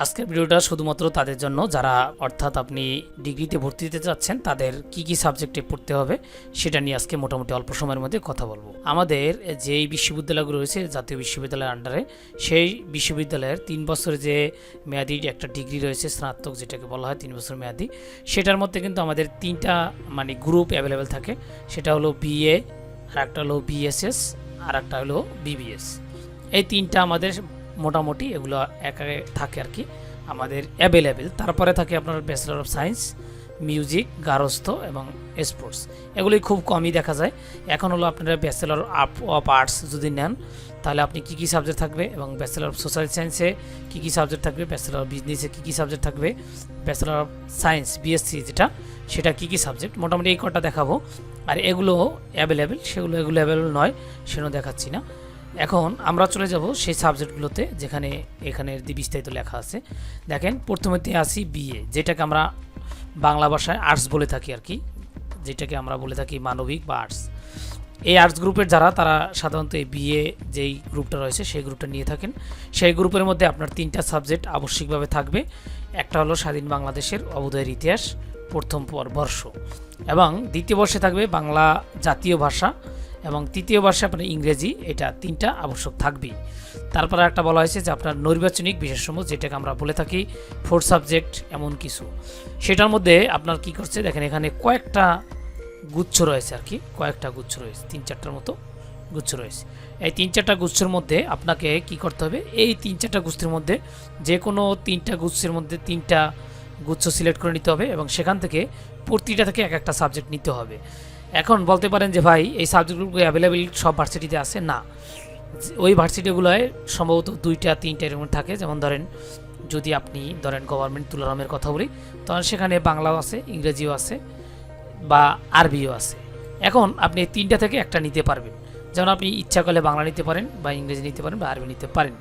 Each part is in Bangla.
আজকের ভিডিওটা শুধুমাত্র তাদের জন্য যারা অর্থাৎ আপনি ডিগ্রিতে ভর্তি দিতে চাচ্ছেন তাদের কি কি সাবজেক্টে পড়তে হবে সেটা নিয়ে আজকে মোটামুটি অল্প সময়ের মধ্যে কথা বলবো। আমাদের যেই বিশ্ববিদ্যালয়গুলো রয়েছে জাতীয় বিশ্ববিদ্যালয়ের আন্ডারে, সেই বিশ্ববিদ্যালয়ের 3 বছরের যে মেয়াদি একটা ডিগ্রি রয়েছে স্নাতক, যেটাকে বলা হয় 3 বছর মেয়াদি, সেটার মধ্যে কিন্তু আমাদের 3টা গ্রুপ অ্যাভেলেবেল থাকে। সেটা হলো বিএ, আর একটা হলো বিএসএস, আর একটা হলো বিবিএস। এই 3টা আমাদের মোটামুটি এগুলো একারে থাকে আর কি আমাদের অ্যাভেলেবেল। তারপরে থাকে আপনার ব্যাচেলর অফ সায়েন্স, মিউজিক, গার্হস্থ্য এবং স্পোর্টস। এগুলি খুব কমই দেখা যায়। এখন হলো আপনারা ব্যাচেলর অফ আর্টস যদি নেন তাহলে আপনি কী কী সাবজেক্ট থাকবে, এবং ব্যাচেলর অফ সোশ্যাল সায়েন্সে কী কী সাবজেক্ট থাকবে, ব্যাচেলর অফ বিজনেসে কী কী সাবজেক্ট থাকবে, ব্যাচেলর অফ সায়েন্স বিএসসি যেটা সেটা কী কী সাবজেক্ট, মোটামুটি এই কটা দেখাবো। আর এগুলো অ্যাভেলেবেল, এগুলো অ্যাভেলেবেল নয় সেগুলো দেখাচ্ছি না। এখন আমরা চলে যাব সেই সাবজেক্টগুলোতে যেখানে এখানের বিস্তারিত লেখা আছে। দেখেন, প্রথমেতে আসি বিএ, যেটাকে আমরা বাংলা ভাষায় আর্টস বলে থাকি আর কি, যেটাকে আমরা বলে থাকি মানবিক বা আর্টস। এই আর্টস গ্রুপের যারা, তারা সাধারণত এই বিএ যেই গ্রুপটা রয়েছে সেই গ্রুপটা নিয়ে থাকেন। সেই গ্রুপের মধ্যে আপনার 3টা সাবজেক্ট আবশ্যিকভাবে থাকবে। একটা হলো স্বাধীন বাংলাদেশের অভ্যুদয়ের ইতিহাস প্রথম বর্ষ, এবং দ্বিতীয় বর্ষে থাকবে বাংলা জাতীয় ভাষা, এবং তৃতীয় বর্ষে আপনার ইংরেজি। এটা 3টা আবশ্যক থাকবেই। তারপরে একটা বলা হয়েছে যে আপনার নৈর্বাচনিক বিষয়সমূহ, যেটাকে আমরা বলে থাকি 4 সাবজেক্ট এমন কিছু। সেটার মধ্যে আপনার কি করছে দেখেন, এখানে কয়েকটা গুচ্ছ রয়েছে আর কি, কয়েকটা গুচ্ছ রয়েছে, 3-4টার মতো গুচ্ছ রয়েছে। এই 3-4টা গুচ্ছের মধ্যে আপনাকে কি করতে হবে, এই 3-4টা গুচ্ছের মধ্যে যে কোনো 3টা গুচ্ছের মধ্যে 3টা গুচ্ছ সিলেক্ট করে নিতে হবে, এবং সেখান থেকে প্রতিটা থেকে এক একটা সাবজেক্ট নিতে হবে। এখন বলতে পারেন যে ভাই এই সাবজেক্টগুলো অ্যাভেলেবেল সব ভার্সিটিতে আছে না, ওই ভার্সিটিগুলোয় সম্ভবত 2-3টা এরকম থাকে। যেমন ধরেন, যদি আপনি ধরেন গভর্নমেন্ট তুলারামের কথা বলি, তখন সেখানে বাংলাও আছে, ইংরেজিও আছে, বা আরবিও আছে। এখন আপনি 3টা থেকে একটা নিতে পারবেন। যেমন আপনি ইচ্ছা করলে বাংলা নিতে পারেন, বা ইংরেজি নিতে পারেন, বা আরবি নিতে পারেন।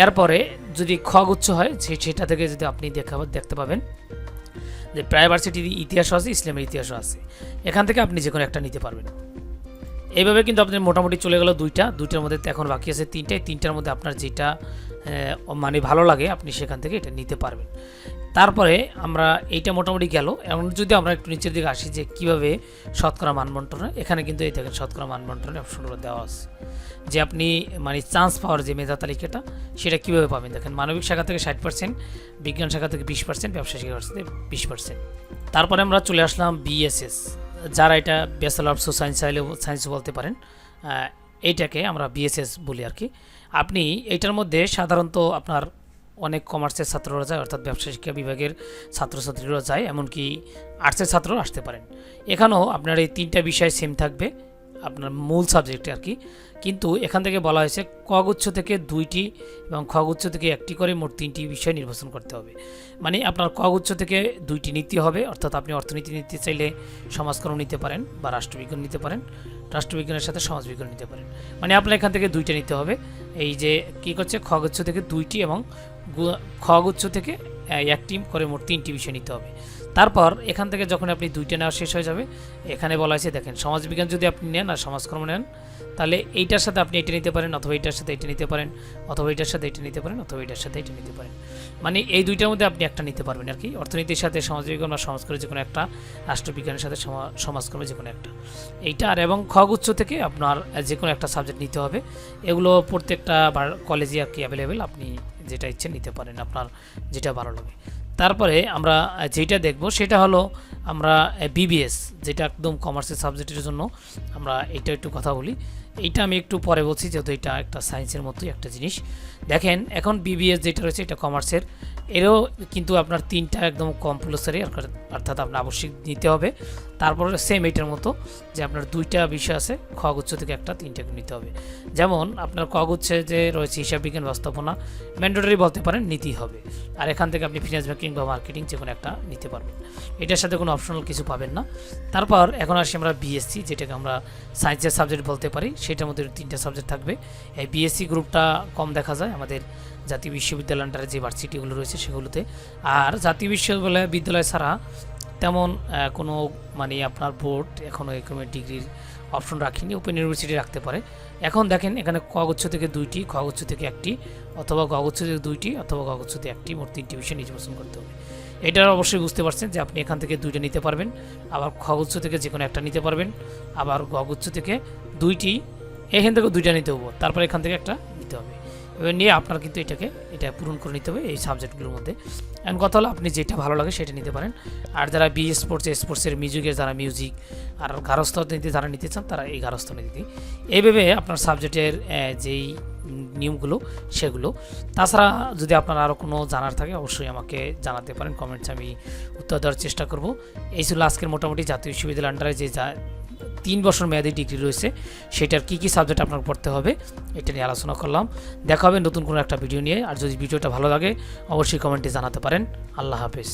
এরপরে যদি খগুচ্ছ হয় সেটা থেকে যদি আপনি দেখতে পাবেন যে প্রায় ভার্সিটির ইতিহাসও আছে, ইসলামের ইতিহাসও আছে। এখান থেকে আপনি যে কোনো একটা নিতে পারবেন। এইভাবে কিন্তু আপনার মোটামুটি চলে গেল দুইটার মধ্যে এখন বাকি আছে 3টার মধ্যে আপনার যেটা ভালো লাগে আপনি সেখান থেকে এটা নিতে পারবেন। তারপরে আমরা এইটা মোটামুটি গেল। এখন যদি আমরা একটু নিচের দিকে আসি যে কীভাবে শতকরা মান বন্টন হয়, এখানে কিন্তু এই দেখেন শতকরা মান বন্টনের অপশনগুলো দেওয়া আছে, যে আপনি চান্স পাওয়ার যে মেধা তালিকাটা সেটা কীভাবে পাবেন। দেখেন, মানবিক শাখা থেকে 60%, বিজ্ঞান শাখা থেকে 20%, ব্যবসা শাখা থেকে 20%। তারপরে আমরা চলে আসলাম বিএসএস, যারা এটা ব্যাচেলর অফ সায়েন্স বলতে পারেন, এইটাকে আমরা বিএসএস বলি আর কি। আপনি এইটার মধ্যে সাধারণত আপনার অনেক কমার্সের ছাত্ররা যায়, অর্থাৎ ব্যবসা শিক্ষা বিভাগের ছাত্রছাত্রীরা যায়, এমনকি আর্টসের ছাত্ররা আসতে পারেন। এখানেও আপনার এই 3টা বিষয় সেম থাকবে আপনার মূল সাবজেক্টে আর কি, কিন্তু এখান থেকে বলা হয়েছে কগুচ্ছ থেকে 2টি এবং খগুচ্ছ থেকে 1টি করে মোট 3টি বিষয় নির্বাচন করতে হবে। আপনার কগুচ্ছ থেকে 2টি নিতে হবে, অর্থাৎ আপনি অর্থনীতি নিতে চাইলে সমাজকর্ম নিতে পারেন, বা রাষ্ট্রবিজ্ঞান নিতে পারেন, রাষ্ট্রবিজ্ঞানের সাথে সমাজবিজ্ঞান নিতে পারেন। আপনার এখান থেকে 2টা নিতে হবে। এই যে কী করছে, খগুচ্ছ থেকে 2টি এবং খগুচ্ছ থেকে 1টি করে মোট 3টি বিষয় নিতে হবে। তারপর এখান থেকে যখন আপনি 2টা নেওয়া শেষ হয়ে যাবে, এখানে বলা হয়েছে দেখেন, সমাজবিজ্ঞান যদি আপনি নেন আর সমাজকর্ম নেন, তাহলে এইটার সাথে আপনি এটা নিতে পারেন, অথবা এইটার সাথে এটা নিতে পারেন, অথবা এইটার সাথে এটা নিতে পারেন, অথবা এইটার সাথে এটা নিতে পারেন। এই 2টার মধ্যে আপনি একটা নিতে পারবেন আর কি, অর্থনীতির সাথে সমাজবিজ্ঞান বা সমাজকর্মের যে কোনো একটা, রাষ্ট্রবিজ্ঞানের সাথে সমাজকর্মের যে কোনো একটা, এইটা। আর এবং খগুচ্ছ থেকে আপনার যে কোনো একটা সাবজেক্ট নিতে হবে। এগুলো প্রত্যেকটা কলেজে আর কি অ্যাভেলেবেল, আপনি যেটা ইচ্ছে নিতে পারেন, আপনার যেটা ভালো লাগে। তারপরে আমরা যেটা দেখব সেটা হলো আমরা বিবিএস, যেটা একদম কমার্সের সাবজেক্টের জন্য। আমরা এইটা একটু কথা বলি, এইটা আমি একটু পরে বলছি, যেহেতু এটা একটা সায়েন্সের মতোই একটা জিনিস। দেখেন, এখন বিবিএস যেটা রয়েছে এটা কমার্সের, এরও কিন্তু আপনার 3টা একদম কম্পালসারি, অর্থাৎ আপনার আবশ্যিক নিতে হবে। তারপরে সেম এইটার মতো যে আপনার 2টা বিষয় আছে, খগুচ্ছ থেকে একটা, 3টাকে নিতে হবে। যেমন আপনার খগুচ্ছে যে রয়েছে হিসাব বিজ্ঞান, ব্যবস্থাপনা, ম্যান্ডেটরি বলতে পারেন, নিতেই হবে। আর এখান থেকে আপনি ফিনান্স, ব্যাংকিং বা মার্কেটিং যে কোনো একটা নিতে পারবেন, এটার সাথে কোনো অপশনাল কিছু পাবেন না। তারপর এখন আসি আমরা বিএসসি, যেটাকে আমরা সায়েন্সের সাবজেক্ট বলতে পারি, সেটার মধ্যে 3টা সাবজেক্ট থাকবে। এই বিএসসি গ্রুপটা কম দেখা যায় আমাদের জাতীয় বিশ্ববিদ্যালয় আন্ডারে যে ভার্সিটিগুলো রয়েছে সেগুলোতে। আর জাতীয় বিশ্ববিদ্যালয় ছাড়া তেমন কোনো আপনার বোর্ড এখনও এরকমের ডিগ্রির অপশন রাখিনি, ওপেন ইউনিভার্সিটি রাখতে পারে। এখন দেখেন এখানে কগুচ্ছ থেকে 2টি, খগুচ্ছ থেকে 1টি, অথবা গগুচ্ছ থেকে 2টি, অথবা গগুচ্ছ থেকে 1টি, মোট 3টি বিষয় নির্বাচন করতে হবে। এটা অবশ্যই বুঝতে পারছেন যে আপনি এখান থেকে 2টা নিতে পারবেন, আবার খগুচ্ছ থেকে যে কোনো একটা নিতে পারবেন, আবার গগুচ্ছ থেকে 2টি, এখান থেকে 2টা নিতে হবে, তারপর এখান থেকে একটা নিতে হবে। এবার নিয়ে আপনার কিন্তু এটা পূরণ করে নিতে হবে এই সাবজেক্টগুলোর মধ্যে। এখন কথা হলো আপনি যেটা ভালো লাগে সেটা নিতে পারেন। আর যারা বি স্পোর্টসের মিউজিকের যারা মিউজিক, আর গার্হস্থ নিতে যারা নিতে চান তারা এই গার্হস্থ নিতে, এইভাবে আপনার সাবজেক্টের যেই নিয়মগুলো সেগুলো। তাছাড়া যদি আপনার আরও কোনো জানার থাকে অবশ্যই আমাকে জানাতে পারেন কমেন্টসে, আমি উত্তর দেওয়ার চেষ্টা করব। এই ছিল আজকের মোটামুটি জাতীয় বিশ্ববিদ্যালয়ের আন্ডারে যে 3 বছর মেয়াদী ডিগ্রি রয়েছে সেটার কী কী সাবজেক্ট আপনার পড়তে হবে এটা নিয়ে আলোচনা করলাম। দেখা হবে নতুন কোনো একটা ভিডিও নিয়ে। আর যদি ভিডিওটা ভালো লাগে অবশ্যই কমেন্টে জানাতে পারেন। আল্লাহ হাফেজ।